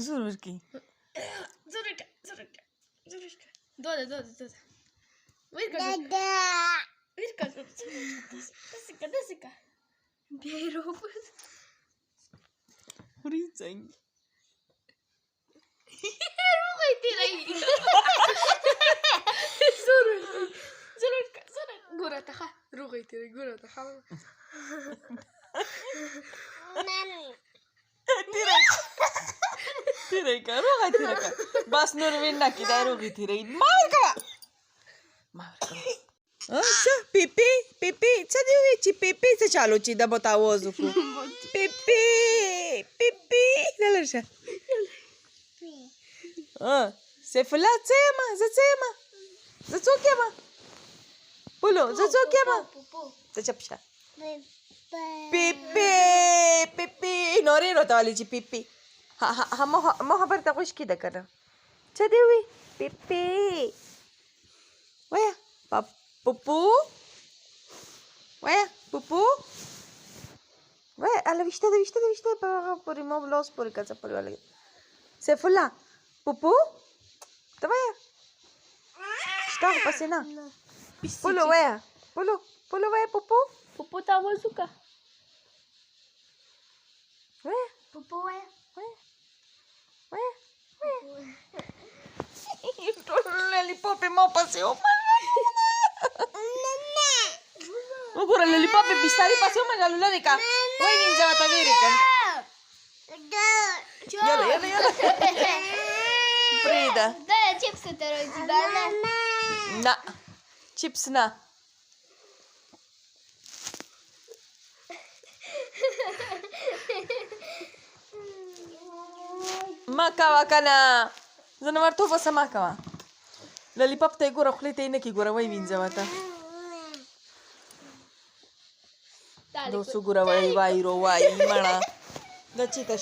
زور ورکی تیره که روغی تیره که بس نور وین نکی دای روغی تیره مار کوا چه پیپی پیپی چه دیوی چی پیپی چه چالو چی دا بتاوازو کو پیپی پیپی دلرشه سیف الله څه یمه زه څه یمه زه څوک یمه بولو زه څوک یمه ته چپ شه پیپی پیپی نورې راته والی چې پیپی ما خبر ته خوش کیده کنه چه دیوی پیپی ویا پپو ویا پپو ویا اله ویشته ده ویشته ده ویشته پوری ما لاس پوری کڅه پوری والی سیف الله پپو ته ویا شته خو پسې نه پولو ویا پولو ویا پپو تا آواز وکړه ویا پپو وایه ټول للیپاپ یې ما پسې وګوره للیپاپ یې بسترې پسې ومنډلو لرې که وایي وینځه ورته ویرې که یاله پرېږده دا چپس ته راځي بله نه چپس نه ما کوه که نه زه نه ورته وباسه ما کوه للیپاپ ته یې ګوره خولې ته یې نه کړي ګوره وایي وینځه ورته دا اوس وګوره وایي رو وایي مړه دا چېرته